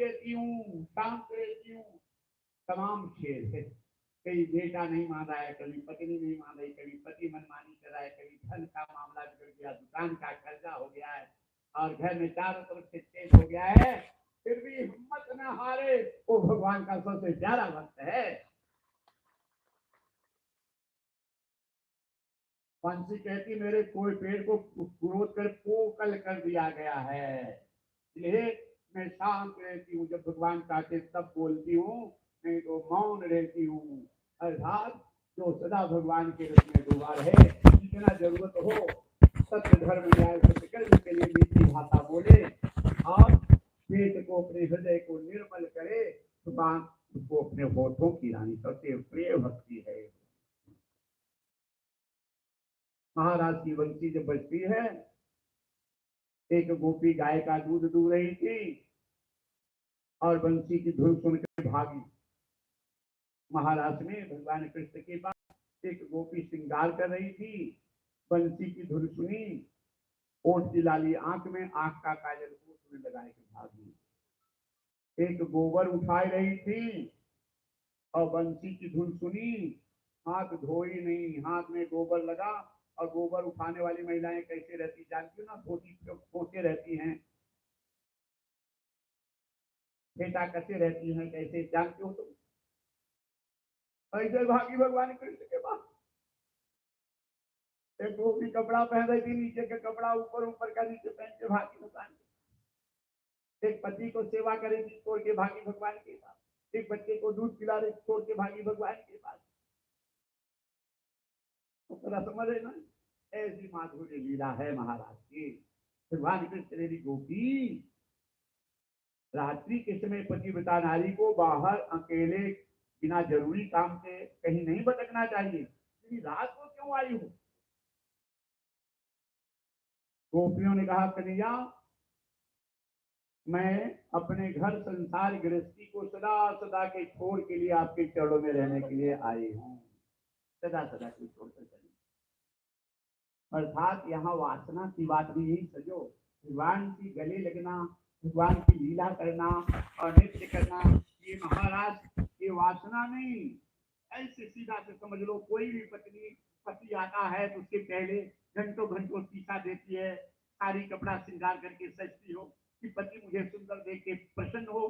रहती हूँ, शांत रहती हूँ। तमाम खेल है, कभी बेटा नहीं मान रहा है, कभी पत्नी नहीं मान रही, कभी पति मनमानी कर रहा है, कभी धन का मामला बिगड़ गया, दुकान का कर्जा हो गया है और घर में चारों तरफ से तेज हो गया है, फिर भी हिम्मत न हारे। वो भगवान का सबसे प्यारा भक्त है। पंछी कहती मेरे कोई पेड़ को क्रोध कर पोकल कर दिया गया है, इसलिए मैं शांत रहती हूँ, जब भगवान चाहते तब बोलती हूँ, नहीं तो मौन रहती हूँ। अर्थात जो सदा भगवान के रस में डूबा रहे, जितना जरूरत हो सत्य धर्म न्याय सत्कर्म के लिए मीठी भाषा बोले और पेट को अपने हृदय को निर्मल करे, भगवान उसको अपने होठों की रानी सबसे प्रिय भक्ति है। महाराज की बंसी जब बजती है, एक गोपी गाय का दूध दूह रही थी और बंसी की धुन सुनकर भागी। महाराज ने भगवान कृष्ण के पास एक गोपी श्रृंगार कर रही थी, बंसी की धुन सुनी, ओठ की लाली आंख में, आंख का काजल ओठ में लगाए के भागी। एक गोबर उठाई रही थी और बंसी की धुन सुनी, हाथ धोई नहीं, हाथ में गोबर लगा। और गोबर उठाने वाली महिलाएं कैसे रहती जानती हो ना, धोती पोते रहती हैं, बेटा कैसे रहती हैं, कैसे जानते हो तुम? ऐसे भागी भगवान कृष्ण के पास। एक गोपी कपड़ा पहन रही थी, नीचे का कपड़ा ऊपर, ऊपर का नीचे पहन के भागी भगवान के। एक पति को सेवा करे थी, छोड़ के भागी भगवान के पास। एक बच्चे को दूध पिला रही, छोड़ के भागी भगवान के पास। तो समझ रहे ना, ऐसी माधुर्य लीला है महाराज की। भगवान कृष्ण ने गोपी रात्रि के समय पतिव्रता नारी को बाहर अकेले बिना जरूरी काम से कहीं नहीं भटकना चाहिए, रात को क्यों आई हो? गोपियों ने कहा कन्हैया, मैं अपने घर संसार गृहस्थी को सदा सदा के छोड़ के लिए आपके चरणों में रहने के लिए आई हूँ, सदा सदा के छोड़कर चली। अर्थात यहाँ वासना की बात भी यही सजो, भगवान की गले लगना, भगवान की लीला करना और नृत्य करना, ये महाराज ये वासना नहीं। ऐसे सीधा से समझ लो, कोई भी पत्नी पति आता है तो उसके पहले घंटों घंटों शीशा देती है, सारी कपड़ा श्रृंगार करके सजती हो कि पति मुझे सुंदर देख के प्रसन्न हो।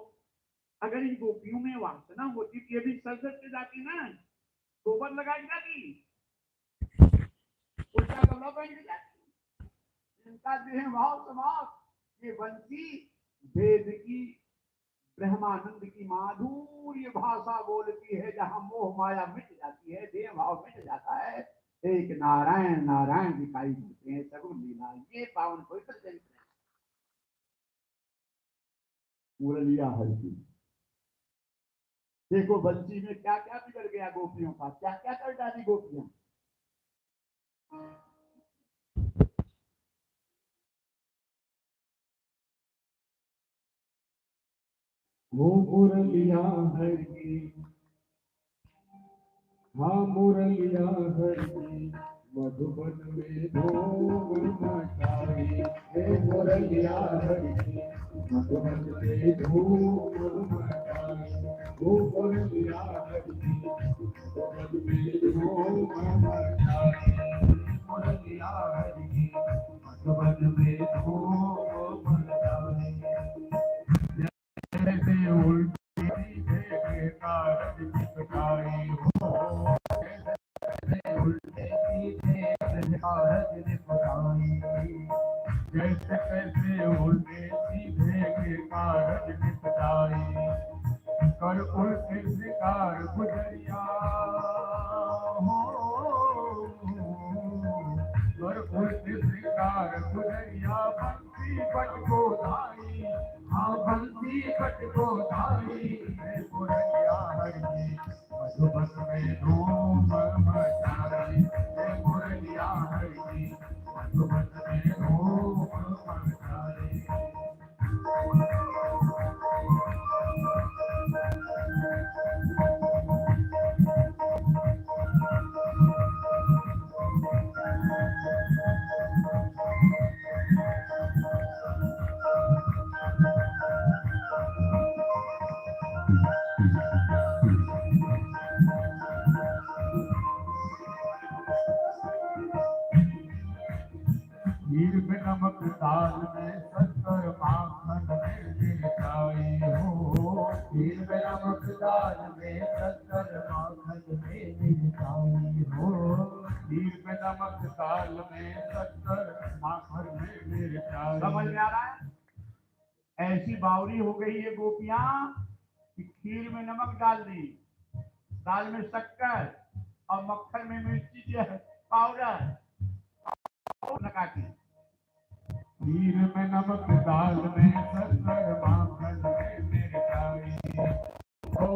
अगर इन गोपियों में वासना होती तो ये भी सज के जाती ना, गोबर लगा के जाती, उल्टा कपड़ा पहन के जाती। इनका देह भाव समाप्त। ये बंसी वेद की ब्रह्मानंद की माधुर्य भाषा बोलती है, जहां मोह माया मिट जाती है, देह भाव मिट जाता है, एक नारायण नारायण दिखाई देते हैं। सगुन लीला ये पावन पवित्र चरित्र है। मुरलिया हल्की देखो, बंसी में क्या क्या बिगड़ गया गोपियों का, क्या क्या कर डाली गोपियां। वो मुरलिया हल्की, हाँ मुरलिया हल्की, मधुबन में धूम मचाई। हे मुरलिया हल्की, मधुबन में धूम मचाई। वो मुरलिया हल्की, मधुबन में धूम मचाई। मुरलिया हल्की, मधुबन में धूम मचाई। जैसे उल्टी के कारज निपटाई हो, उल्टे सीधे कारज निपटाई। जैसे कैसे उल्टे सीधे के कारज निपटाई, कर उल्टे शिकार गुजरिया हो, कर उल्टे शिकार गुजरिया। बंसी बट को धाई, हाँ बंसी बट को धाई। मुरलिया हल्की, मधुबन में धूम मचाई। मुरलिया हल्की, मधुबन में धूम मचाई। दाल में शक्कर माखन में मिठाई हो, खीर में नमक दाल में शक्कर माखन में मिठाई। समझ में आ रहा है? ऐसी बावरी हो गई है गोपियां कि खीर में नमक डाल दी, दाल में शक्कर और मक्खन में मिर्ची पाउडर लगा के, खीर में नमक दाल में शक्कर माखन में मिठाई हो,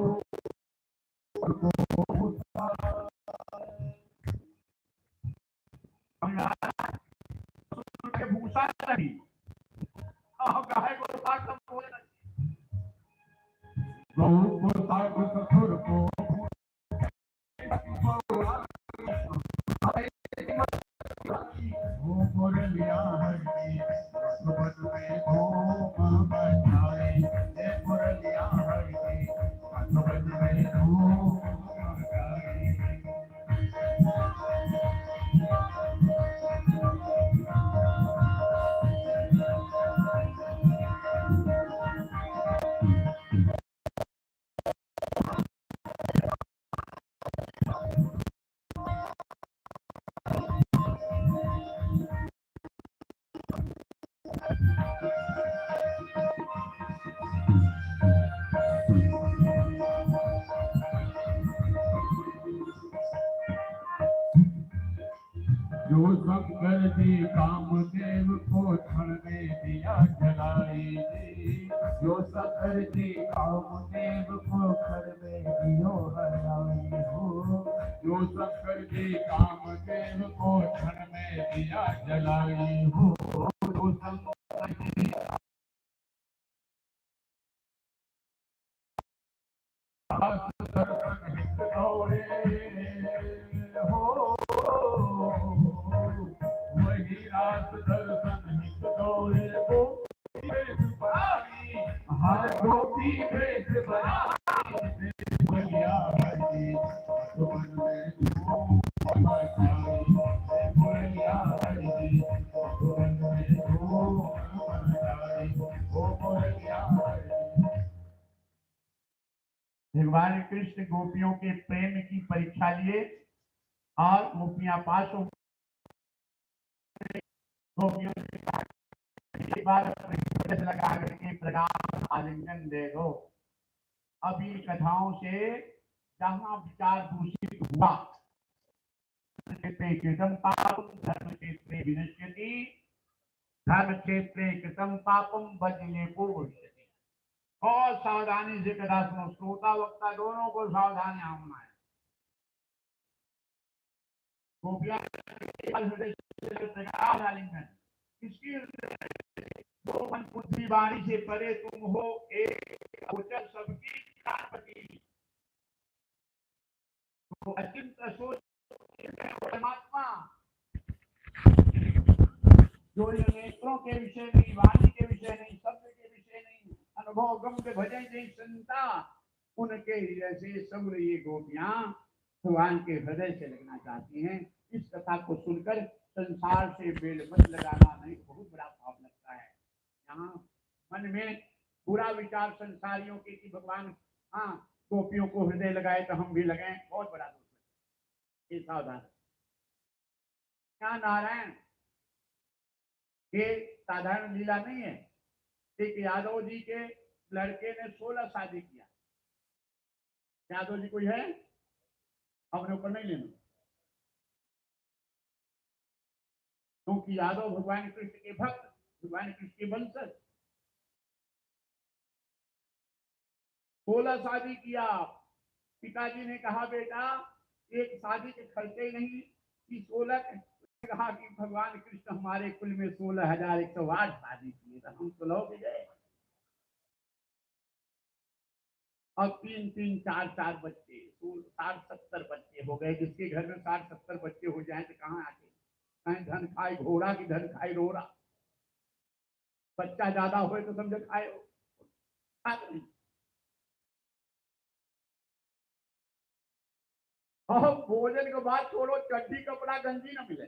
भूसा नहीं गाय को साग सब बोले गऊ को साग ससुर को मुरलिया हरि सुबन में धूम बजाए, मुरलिया हरि सुबन में धूम बजाए। जो शंकर जी कामदेव को क्षण में दिया जलाई, जो शंकर जी कामदेव को क्षण में दियो हराई हो, जो शंकर जी कामदेव को क्षण में दिया जलाई हो, जो शंकर जी दौड़े हो, वही रात दर्शन हित दौड़े हो, हर गोपी भेष बनाई, बोलिया हरि सुमन में धूम मचाई, बोलिया हरि सुमन में धूम मचाई, ओ बोलिया हरि। भगवान कृष्ण गोपियों के प्रेम की परीक्षा लिए और गोपियां पास हो, गोपियों एक बार लगा करके प्रणाम आलिंगन दे दो। अब इन कथाओं से जहां विचार दूषित हुआ, कृतम पापम धर्म क्षेत्रे विनश्यति, धर्म क्षेत्रे कृतम पापम बजने पूर्व। बहुत सावधानी से कथा सुनो, श्रोता वक्ता दोनों को सावधान होना है। इसकी दो मन बुद्धि वाणी से परे तुम हो, एक गोचर सबकी प्राप्ति, तो अचिंत सोच परमात्मा जो नेत्रों के विषय नहीं, वाणी के विषय नहीं, शब्द के विषय नहीं, अनुभव गम के भजन नहीं संता, उनके जैसे सब ये गोपियां भगवान के हृदय से लगना चाहती हैं। इस कथा को सुनकर संसार से बेल मत लगाना, नहीं बहुत बड़ा पाप लगता है। यहाँ मन में बुरा विचार संसारियों के कि भगवान हाँ गोपियों को हृदय लगाए तो हम भी लगाएं, बहुत बड़ा दोष है। सावधान। क्या नारायण ये साधारण लीला नहीं है। एक यादव जी के लड़के ने 16 शादी किया। यादव जी कोई है? अपने ऊपर नहीं लेना, क्योंकि यादव भगवान कृष्ण के भक्त, भगवान कृष्ण के वंशज। 16 शादी किया। पिताजी ने कहा बेटा एक शादी के खर्चे नहीं कि 16, कहा कि भगवान कृष्ण हमारे कुल में 16,108 शादी किए, हम 16 के गए। और 3-3, 4-4 बच्चे, 60-70 बच्चे हो गए। जिसके घर में 60-70 बच्चे हो जाए तो कहाँ आके, कहीं धन खाए घोड़ा की धन खाए रोड़ा। बच्चा ज्यादा हो तो समझो खाए हो। और भोजन के बाद छोड़ो, चड्डी कपड़ा गंजी न मिले,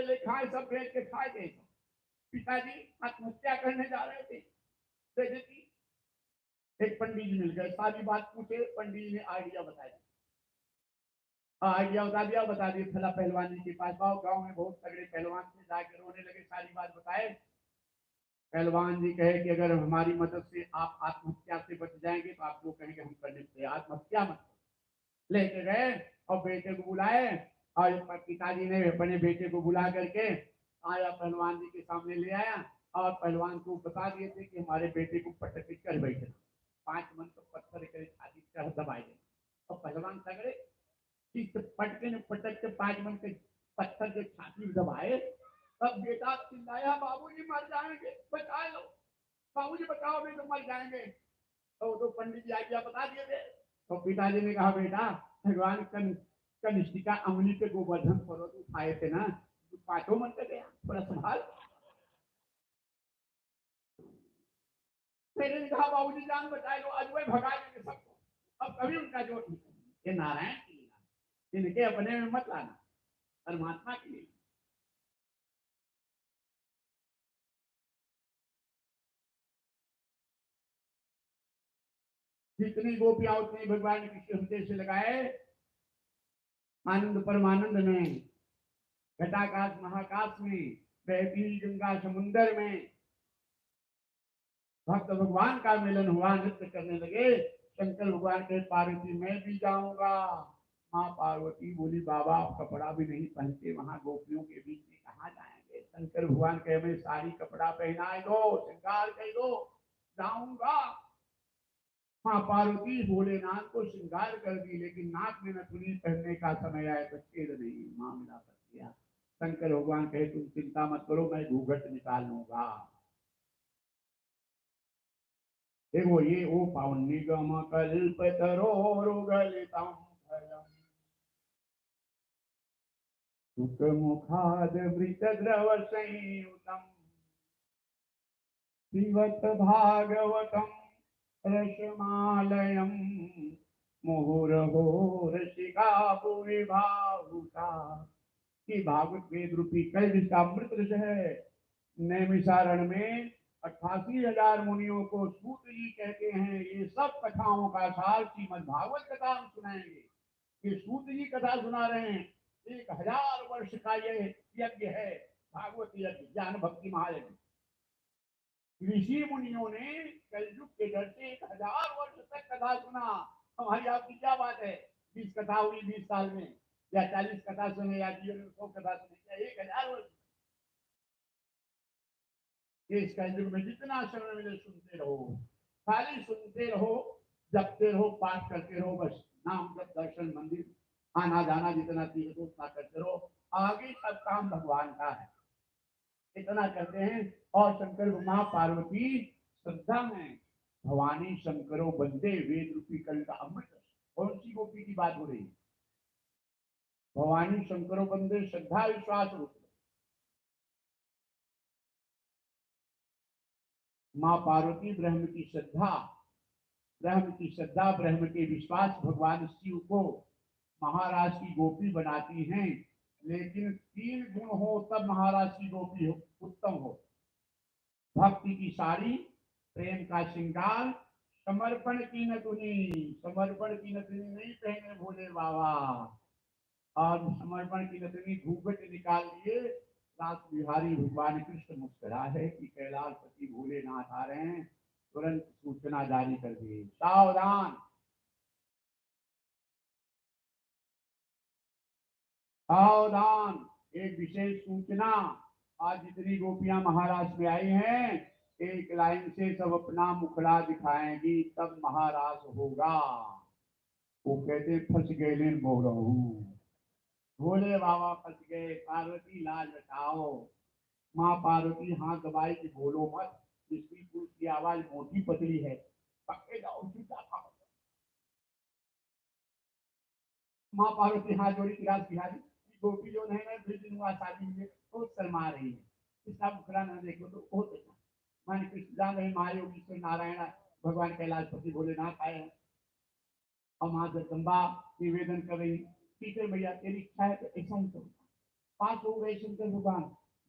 ले खाए, सब बेच के खाए थे। पिताजी आत्महत्या करने जा रहे थे। एक पंडित जी मिल गए, सारी बात पूछे, पंडित जी ने आइडिया बताया, आइडिया बता दिए फला पहलवान जी के पास आओ, गांव में बहुत तगड़े पहलवान थे, जाके रोने लगे, सारी बात बताए। पहलवान जी कहे कि अगर हमारी मदद से आप आत्महत्या से बच जाएंगे तो आप लोग कहेंगे हम करने से आत्महत्या मत। लेके गए और बेटे को बुलाए, और पिताजी ने अपने बेटे को बुला करके आया, पहलवान जी के सामने ले आया, और पहलवान को बता दिए थे कि हमारे बेटे को पटक कर बैठे 5 मन तो पत्थर करे छाती कर दबाए। और पहलवान तगड़े पटके ने पटक के 5 मन के पत्थर के छाती दबाए। तब बेटा चिल्लाया, बाबूजी मर जाएंगे, बचा लो, बाबूजी बचाओ, नहीं तो मर जाएंगे। तो पंडित जी आज्ञा बता दिए थे। तो पिताजी ने कहा, बेटा भगवान कनिष्ठिका अमली के गोवर्धन पर्वत उठाए थे ना, तो 5 मन कर गया, थोड़ा संभाल। मैंने कहा बाबूजी जान बचाए लो, आज वही भगा देंगे सबको, अब कभी उनका जोर नहीं। ये नारायण की लीला, इनके अपने में मत लाना, परमात्मा की लीला। जितनी गोपियां उतनी भगवान कृष्ण हृदय से लगाए, आनंद परमानंद में, घटाकाश महाकाश में, बहती गंगा समुन्दर में भक्त भगवान का मिलन हुआ, नृत्य करने लगे। शंकर भगवान के पार्वती मैं भी जाऊंगा। माँ पार्वती बोली, बाबा आप कपड़ा भी नहीं पहनते, वहां गोपियों के बीच में कहाँ जाएंगे। शंकर भगवान कहे, मैं सारी कपड़ा पहनाए दो, श्रृंगार कर दो, जाऊंगा। माँ पार्वती भोलेनाथ को श्रृंगार कर दी, लेकिन नाक में नथुनी पहनने का समय आया तो छेद नहीं, मामला फंस गया। शंकर भगवान कहे, तुम चिंता मत करो, मैं घूंघट निकाल लूंगा। देखो ये ओ पावन निगम कल्प तरोरुगलितम फलम सुख मुखाद मृत द्रव संयुतम पिबत भागवतम रसमालयम मुहुरहो रसिका भुवि भावुका। कि भागवत वेद रूपी कल जिसका अमृत रस है, नैमिषारण्य में 88,000 मुनियों को सूत जी कहते हैं। ये सब कथाओं का सार श्रीमद भागवत कथा हम सुनाएंगे। ये सूत जी कथा सुना रहे हैं। 1000 वर्ष का ये यज्ञ है, भागवत यज्ञ, ज्ञान भक्ति महायज्ञ। ऋषि मुनियों ने कलयुग के डर से 1000 वर्ष तक कथा सुना। हमारी आपकी क्या बात है, 20 कथा हुई 20 साल में, या 40 कथा सुने, या जीवन में 100 कथा सुने, या 1000 वर्ष। इस कलयुग में जितना समय मिले सुनते रहो, खाली सुनते रहो, जपते रहो, पाठ करते रहो, बस नाम जप दर्शन मंदिर आना जाना जितना तीर्थ उतना करते रहो, आगे सब काम भगवान का है, इतना करते हैं। और शंकर माँ पार्वती श्रद्धा में, भवानी शंकरों बंदे वेद रूपी कल का अमृत। कौन सी गोपी की बात हो रही है? भवानी शंकरों बंदे श्रद्धा विश्वास रूप। माँ पार्वती ब्रह्म की श्रद्धा, ब्रह्म की श्रद्धा, ब्रह्म के विश्वास, भगवान शिव को महाराज की गोपी बनाती हैं। लेकिन 3 गुण हो तब महाराज की गोपी हो उत्तम हो। भक्ति की साड़ी, प्रेम का श्रृंगार, समर्पण की नथुनी। समर्पण की नथुनी नहीं पहने भोले बाबा, और समर्पण की नथुनी घूंघट निकाल लिए। रास बिहारी भगवान कृष्ण मुस्कुरा है कि कैलाशपति भोलेनाथ आ रहे हैं। तुरंत सूचना जारी कर दी, सावधान सावधान, एक विशेष सूचना। आज जितनी गोपियां महाराज में आई हैं, एक लाइन से सब अपना मुखड़ा दिखाएंगी, तब महाराज होगा। वो कहते फंस गए लेन बोल रहा हूँ, भोले बाबा फंस गए, पार्वती लाज बचाओ। माँ पार्वती हाथ दबाई कि बोलो मत, जिसकी पुरुष की आवाज मोटी पतली है, पक्के जाओ चुपचाप खाओ। माँ पार्वती हाथ जोड़ी कि रास बिहारी गोपी जो है ना, फिर दिन शादी में तो शर्मा रही है, इसका मुखड़ा न देखो तो हो सकता। मान कृष्ण जान रहे महायोगीश्वर नारायण भगवान कैलाशपति भोलेनाथ आए हैं, और माँ जगदम्बा निवेदन कर रही, ठीक है भैया तेरी इच्छा है तो ऐसा ही करो। पास हो गए शंकर भगवान,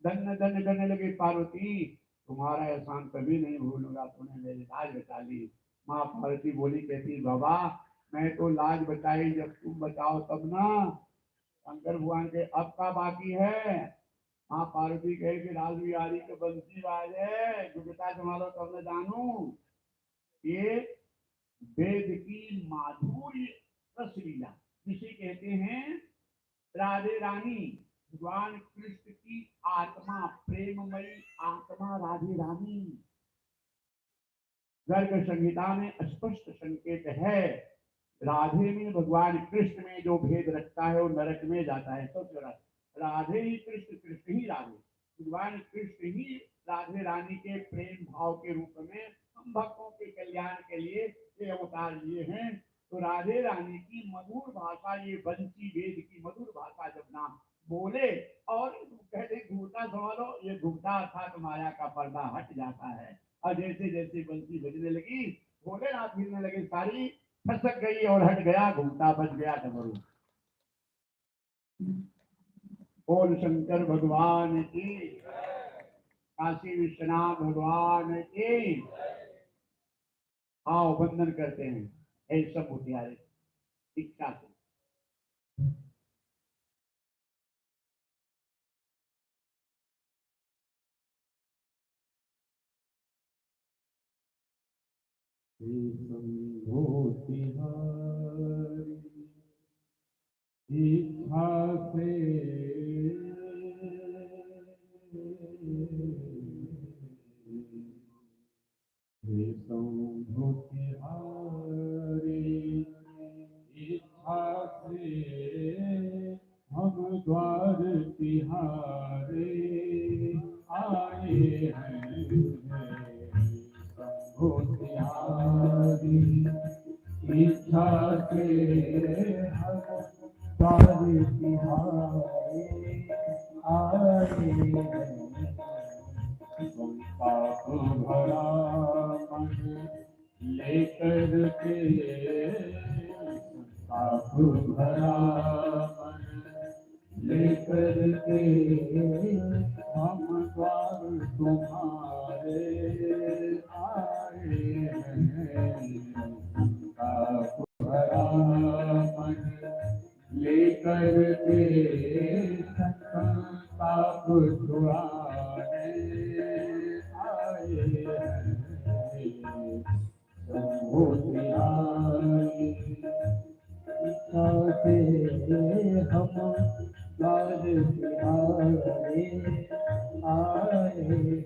धन्य धन्य करने लगे, पार्वती तुम्हारा एहसान कभी नहीं भूलूंगा, तुमने मेरी लाज बचा ली। माँ पार्वती बोली, कहती बाबा मैं तो लाज बचाई, जब तुम बचाओ तब ना। शंकर भगवान के अब का बाकी है। माँ पार्वती कहे कि राज बिहारी के बंसी बाज है, जुगता संभालो तब न जानू। ये वेद की माधुर्य रसलीला जिसे कहते हैं राधे रानी। भगवान कृष्ण की आत्मा, प्रेममयी आत्मा राधे रानी। गर्ग संहिता में स्पष्ट संकेत है, राधे में भगवान कृष्ण में जो भेद रखता है वो नरक में जाता है। सोच राधे ही कृष्ण, कृष्ण ही राधे। भगवान कृष्ण ही राधे रानी के प्रेम भाव के रूप में हम भक्तों के कल्याण के लिए ये अवतार लिए हैं। तो राधे रानी की मधुर भाषा, ये बंसी वेद की मधुर भाषा जब नाम बोले और कहते घूमता संभालो, ये घूमता अर्थात माया का पर्दा हट जाता है। और जैसे जैसे बंसी बजने लगी, भोलेनाथ गिरने लगे, सारी फसक गई और हट गया, घूमता बच गया डमरू। बोल शंकर भगवान की, काशी विश्वनाथ भगवान की। आओ वंदन करते हैं ऐ सब मुटियारे शिक्षा से। इच्छा से इच्छा से हम द्वार तिहारे आए हैं। शंभो तिहारी इच्छा से हम द्वार तिहारे आए हैं। पाप भरा मन लेकर के, पाप भरा मन लेकर के हम द्वार तुम्हारे आए हैं। पाप भरा मन लेकर के पाप छुड़ाने आए हैं। शंभो तिहारी इच्छा से हम द्वार तिहारे आए हैं।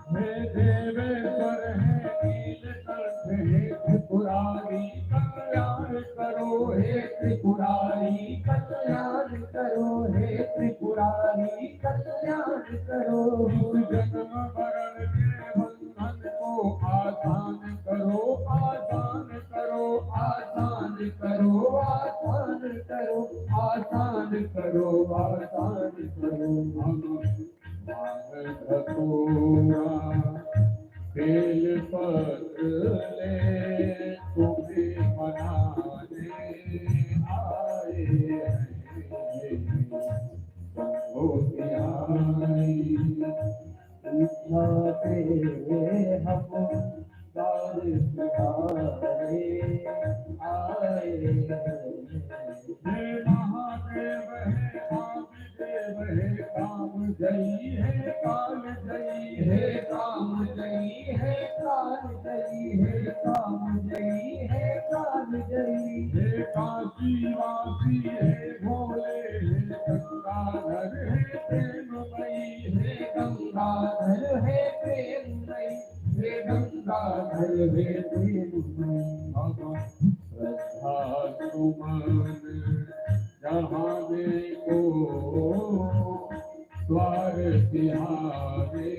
हे देवेश्वर है नीलकंठ हे त्रिपुरारी कल्याण करो, हे त्रिपुरारी कल्याण करो, हे त्रिपुरारी कल्याण करो। इस जन्म मरण के बंधन को आसान करो, आसान करो, आसान करो, आसान करो, आसान करो, आसान करो। बेल पत्र ले तुम्हें मनाने आए हैं। शंभो तिहारी इच्छा से हम द्वार तिहारे आए हैं। महादेव है वामदेव है काम जयी है, काल जयी है, काम जयी है, काल जयी है, काम जयी है, काल जयी है। काशी वासी है भोले है, गंगाधर है प्रेममयी है, गंगाधर है प्रेममयी है, गंगाधर है प्रेममयी। श्रद्धा सुमन जहाँ देखो द्वार तिहारे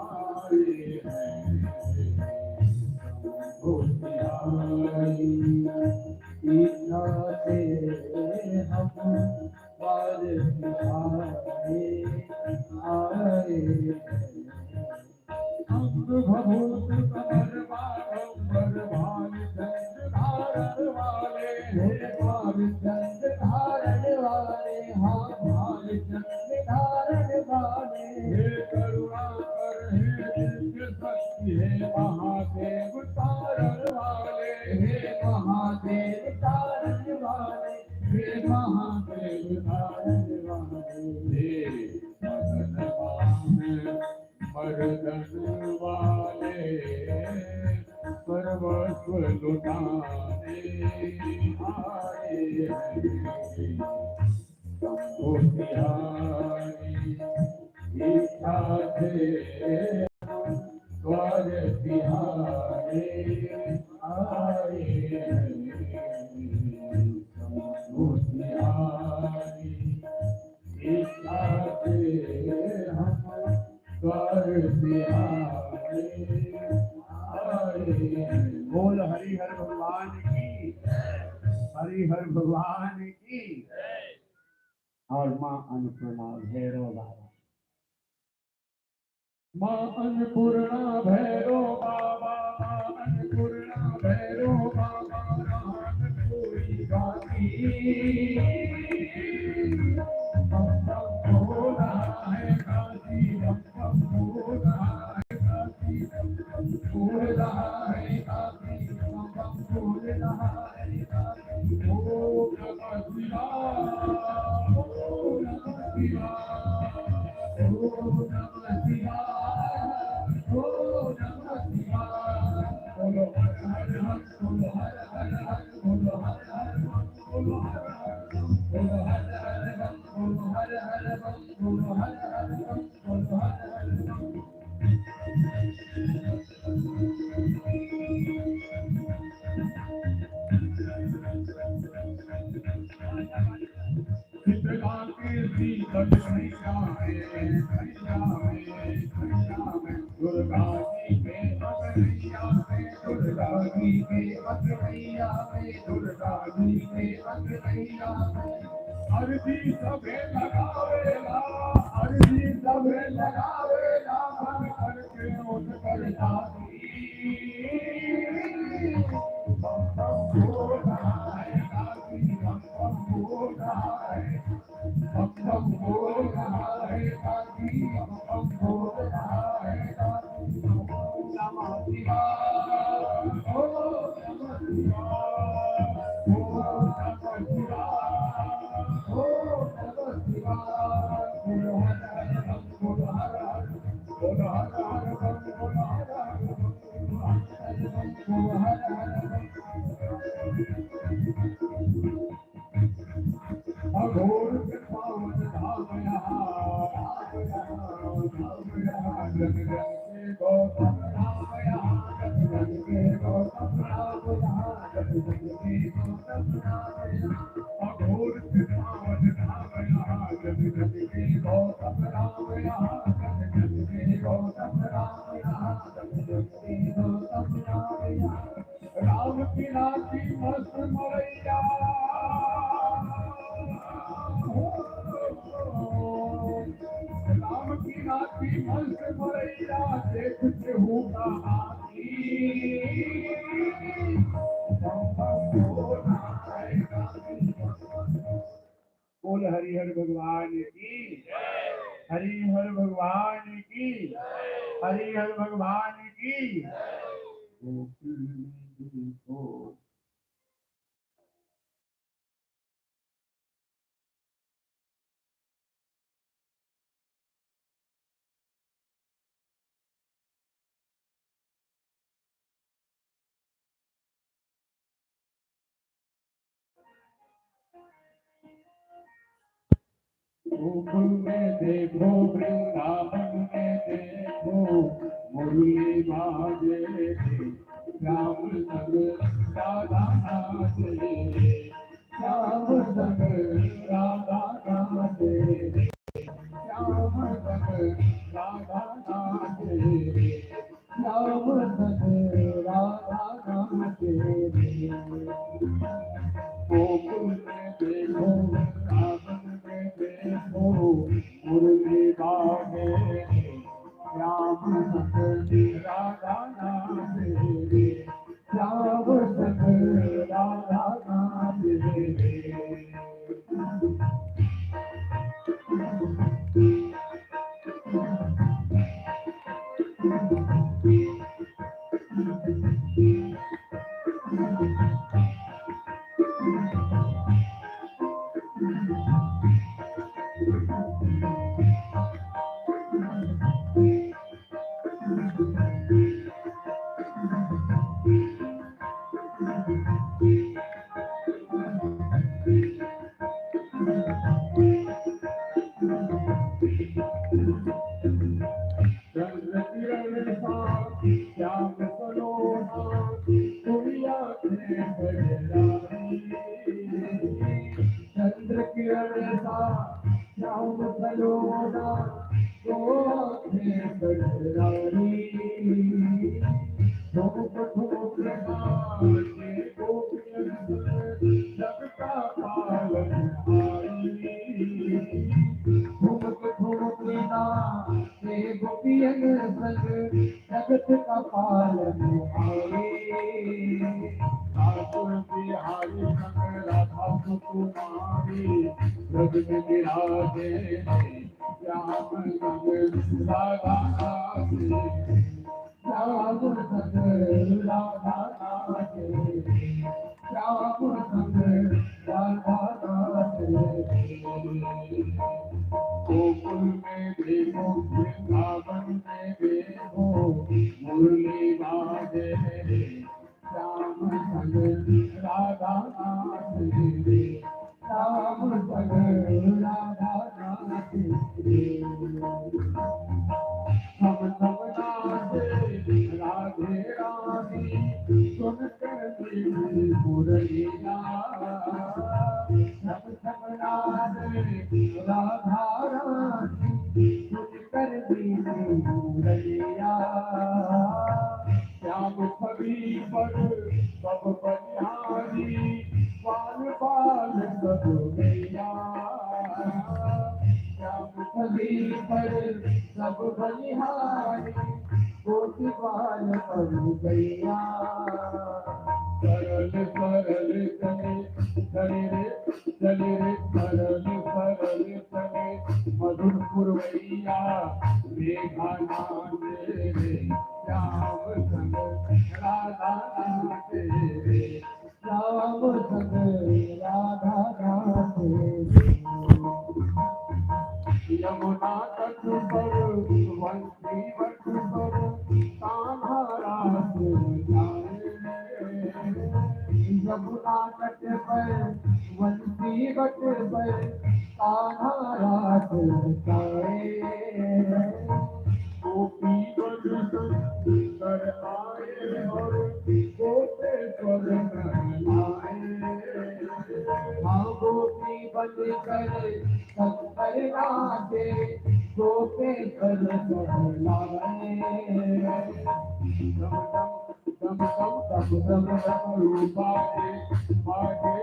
आए हैं। शंभो तिहारी इच्छा से हम द्वार तिहारे आए हैं। अंग भभूत कमर बारंबर भाल चंद्र धारण वाले, हे भाल चंद्र धारण वाले, हाँ भाल चंद्र धारण वाले। हे करुणा कर हे दिव्य शक्ति हे महादेव तारण वाले, हे महादेव तारण वाले, हे महादेव तारण वाले, हे मर्दन वाले, सर्वस्व लुटाने आए शंभो बिहारी इच्छा से द्वार बिहारे आए शंभो बिहारी इच्छा से हम द्वार बिहारे आए। बोल हरिहर भगवान की, हरिहर भगवान की। और माँ अन्नपूर्णा भैरव बाबा, माँ अन्नपूर्णा भैरव बाबा, माँ अन्नपूर्णा भैरव बाबा, राम कोई गाती बम बम बोला है काशी, बम बम बोला है काशी, बम बम बोल रहा है काशी, बम बम बोल रहा है काशी। ओ नमः शिवाय, ओ नमः शिवाय, ओ नमः शिवाय, ओ नमः शिवाय। बोलो हर हर हर, बोलो हर हर हर, बोलो हर हर हर, बोलो हर हर हर, बोलो हर हर हर, बोलो हर हर हर, बोलो हर हर हर, बोलो हर हर हर। शीतला के शीतल भैया में, भैया में, भैया में, दुर्गा जी के अगरैया में, दुर्गा जी के अगरैया में, दुर्गा जी के अगरैया में। अर्जी सभे लगावेला, अर्जी सभे लगावेला, मन करके उनकर जाती बम बम बोला है काशी, बम बम बोला है, बम बम बोला है काशी, बम बम बोला है काशी। नमः शिवाय, ओ नमः शिवाय, ओ नमः शिवाय, ओ नमः शिवाय। बोलो हर हर बम, बोलो हर हर, बोलो हर हर बम, बोलो हर हर बम, बोलो हर हर बम, बोलो हर हर बम। अघोर पावन धाम यहाँ, धाम यहाँ, धाम यहाँ, जग जग के गौतम राम यहाँ, जग जग के गौतम राम यहाँ, जग जग के गौतम राम यहाँ। अघोर पावन धाम यहाँ, जग जग के गौतम राम यहाँ, जग जग के गौतम राम यहाँ, जग जग के गौतम राम यहाँ। राम की नाची मस्त मरैया, राम की नाची मस्त मरैया, देखते हूँ कहानी बम बम बोला है काशी। बोल हरिहर भगवान की, हरिहर भगवान की, हरिहर भगवान की। गोकुल में देखो गोकुल में देखो, वृंदावन में देखो, मुरली बाजे, श्याम संग राधा नाचे, श्याम संग राधा नाचे, श्याम संग राधा नाचे, श्याम संग राधा नाचे। गोकुल में देखो, वृंदावन में देखो, मुरली बाजे, श्याम संग राधा नाचे, श्याम संग राधा नाचे। गहराई चंद्र किरण सा श्याम सलोना तो आँखें गहराई ठोक ठोक नाचे गोपियन लगता पालन आई ठुमक ठुमक नाचे गोपियन संग जगत का पालन आई ठाकुर बिहारी संग राधा सुकुमारी ब्रज में विराजे श्याम संग राधा नाचे श्याम संग राधा नाचे श्याम संग राधा नाचे गोकुल में देखो वृंदावन में देखो मुरली बाजे श्याम संग राधा नाचे श्याम संग राधा नाचे हम सब नाचे राधे रानी सुन कर मेरी मुरलिया हम सब नाचे राधा रानी सुन कर मेरी मुरलिया श्याम छवि पर सब बलिहारी बाल बाल सब गैया श्याम छवि पर सब बलिहारी कोटि बाल पर गैया सरल सरल चले चले रे सरल सरल चले मधुर पुरवैया मेघा नाचे रे श्याम संग राधा नाचे रे श्याम संग राधा नाचे यमुना तट पर वंशी वट पर कान्हा रास जाए यमुना तट पर वंशी वट पर कान्हा रास जाए गोपी बन कर आए और गोपे स्वर लाए हाँ गोपी बन कर सत्तर नाचे गोपे स्वर लाए दम दम दम दम रूपाजे बाजे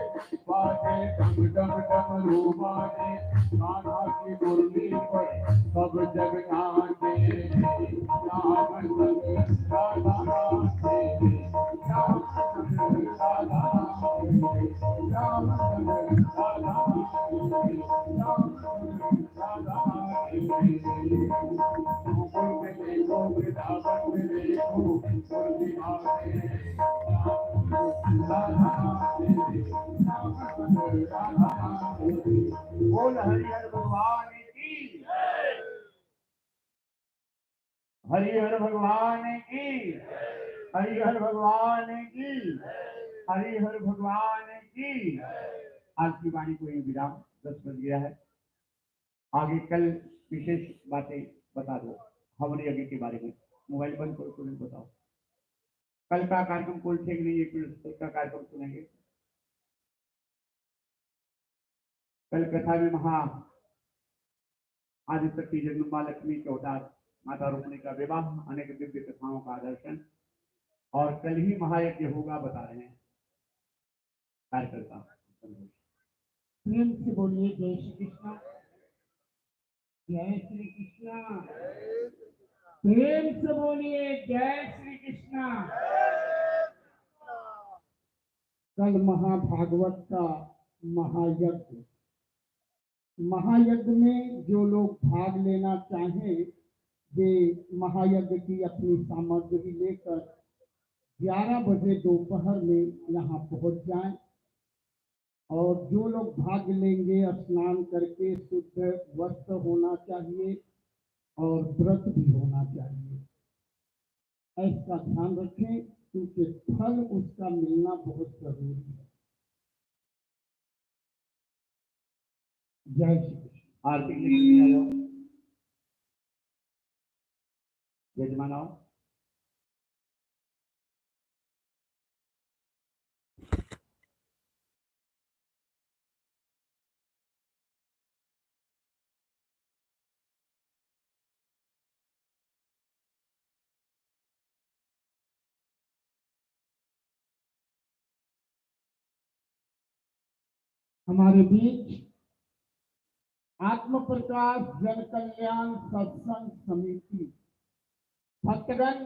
बाजे दम दम दम रूपाजे कान्हा की मुरली पर सब जग नाचे श्याम संग राधा नाचे श्याम संग राधा नाचे श्याम संग राधा नाचे श्याम संग राधा नाचे गोकुल में देखो वृंदावन में देखो मुरली बाजे राधा नाचे श्याम संग राधा नाचे बोल हरिहर भगवान की, हरिहर भगवान की, हरिहर भगवान की, हरिहर भगवान की। आज की वाणी को ये विराम 10 बज गया है। आगे कल विशेष बातें बता दो हमारे आगे के बारे में। मोबाइल बंद करो, तुरंत बताओ। कल का कार्यक्रम कोई ठीक नहीं है, कल का कार्यक्रम सुनेंगे। कल कथा में महा आदिशक्ति जगदम्बा लक्ष्मी के अवतार, माता रुक्मिणी का विवाह, अनेक दिव्य कथाओं का दर्शन, और कल ही महायज्ञ होगा बता रहे हैं कार्यकर्ता। प्रेम से बोलिए जय श्री कृष्ण, जय श्री कृष्ण। प्रेम से बोलिए जय श्री कृष्ण। कल महाभागवत का महायज्ञ, महायज्ञ में जो लोग भाग लेना चाहें वे महायज्ञ की अपनी सामग्री लेकर 11 बजे दोपहर में यहाँ पहुँच जाएं। और जो लोग भाग लेंगे स्नान करके शुद्ध वस्त्र होना चाहिए और व्रत भी होना चाहिए। ऐसा ध्यान रखें क्योंकि फल उसका मिलना बहुत जरूरी है। जय श्री कृष्ण। आरती के लिए आ जाओ, यजमान आओ। हमारे बीच आत्म प्रकाश जन कल्याण सत्संग समिति भक्तगण